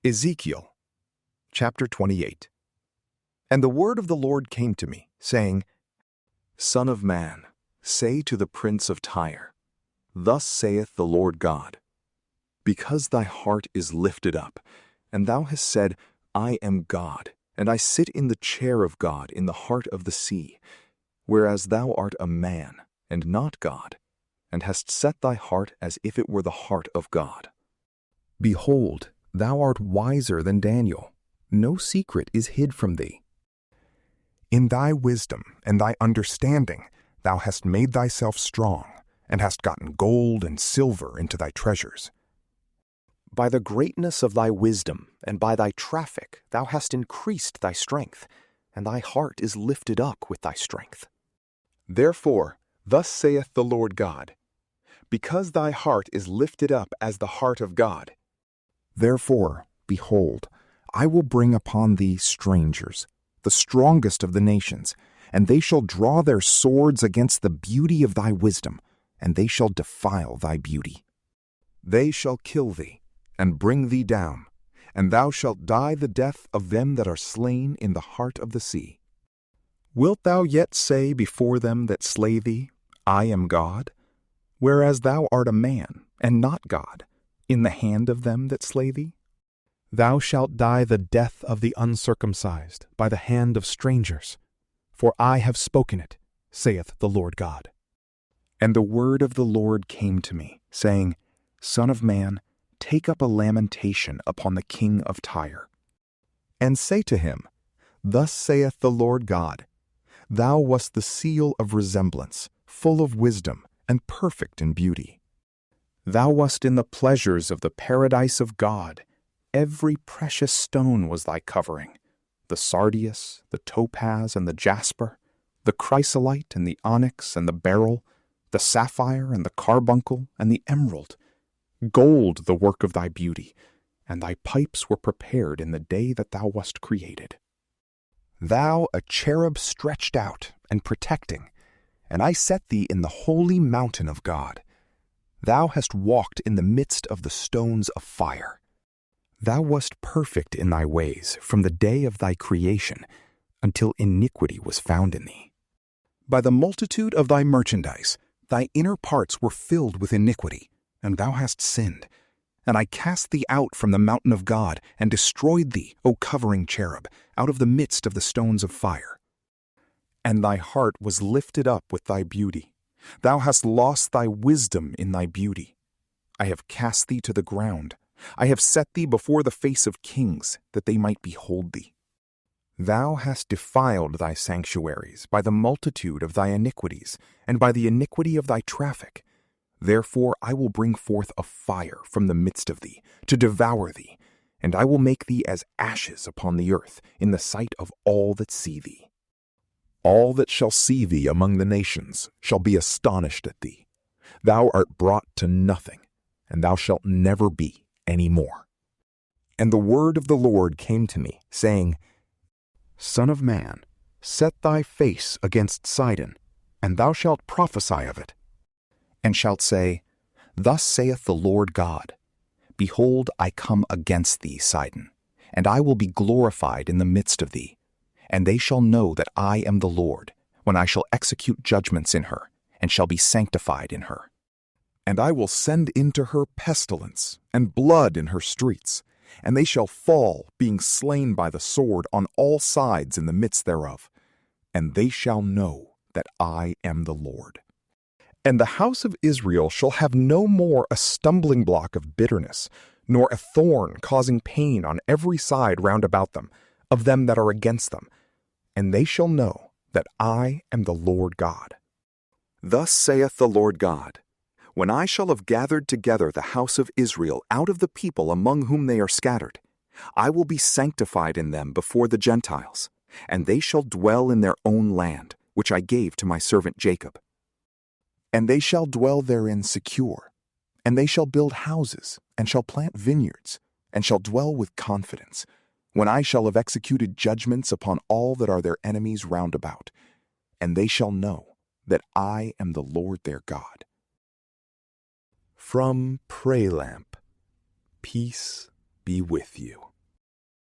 Ezekiel, chapter 28. And the word of the Lord came to me, saying, Son of man, say to the prince of Tyre, Thus saith the Lord God, Because thy heart is lifted up, and thou hast said, I am God, and I sit in the chair of God in the heart of the sea, whereas thou art a man, and not God, and hast set thy heart as if it were the heart of God. Behold, thou art wiser than Daniel. No secret is hid from thee. In thy wisdom and thy understanding thou hast made thyself strong, and hast gotten gold and silver into thy treasures. By the greatness of thy wisdom and by thy traffic thou hast increased thy strength, and thy heart is lifted up with thy strength. Therefore, thus saith the Lord God, Because thy heart is lifted up as the heart of God, therefore, behold, I will bring upon thee strangers, the strongest of the nations, and they shall draw their swords against the beauty of thy wisdom, and they shall defile thy beauty. They shall kill thee, and bring thee down, and thou shalt die the death of them that are slain in the heart of the sea. Wilt thou yet say before them that slay thee, I am God? Whereas thou art a man, and not God, in the hand of them that slay thee? Thou shalt die the death of the uncircumcised by the hand of strangers, for I have spoken it, saith the Lord God. And the word of the Lord came to me, saying, Son of man, take up a lamentation upon the king of Tyre, and say to him, Thus saith the Lord God, Thou wast the seal of resemblance, full of wisdom, and perfect in beauty. Thou wast in the pleasures of the paradise of God. Every precious stone was thy covering, the sardius, the topaz, and the jasper, the chrysolite, and the onyx, and the beryl, the sapphire, and the carbuncle, and the emerald, gold the work of thy beauty, and thy pipes were prepared in the day that thou wast created. Thou a cherub stretched out and protecting, and I set thee in the holy mountain of God. Thou hast walked in the midst of the stones of fire. Thou wast perfect in thy ways from the day of thy creation, until iniquity was found in thee. By the multitude of thy merchandise, thy inner parts were filled with iniquity, and thou hast sinned. And I cast thee out from the mountain of God, and destroyed thee, O covering cherub, out of the midst of the stones of fire. And thy heart was lifted up with thy beauty. Thou hast lost thy wisdom in thy beauty. I have cast thee to the ground. I have set thee before the face of kings, that they might behold thee. Thou hast defiled thy sanctuaries by the multitude of thy iniquities, and by the iniquity of thy traffic. Therefore I will bring forth a fire from the midst of thee, to devour thee, and I will make thee as ashes upon the earth, in the sight of all that see thee. All that shall see thee among the nations shall be astonished at thee. Thou art brought to nothing, and thou shalt never be any more. And the word of the Lord came to me, saying, Son of man, set thy face against Sidon, and thou shalt prophesy of it, and shalt say, Thus saith the Lord God, Behold, I come against thee, Sidon, and I will be glorified in the midst of thee. And they shall know that I am the Lord, when I shall execute judgments in her, and shall be sanctified in her. And I will send into her pestilence, and blood in her streets, and they shall fall, being slain by the sword on all sides in the midst thereof. And they shall know that I am the Lord. And the house of Israel shall have no more a stumbling block of bitterness, nor a thorn causing pain on every side round about them, of them that are against them, and they shall know that I am the Lord God. Thus saith the Lord God, When I shall have gathered together the house of Israel out of the people among whom they are scattered, I will be sanctified in them before the Gentiles, and they shall dwell in their own land, which I gave to my servant Jacob. And they shall dwell therein secure, and they shall build houses, and shall plant vineyards, and shall dwell with confidence, when I shall have executed judgments upon all that are their enemies round about, and they shall know that I am the Lord their God. From PrayLamp, peace be with you.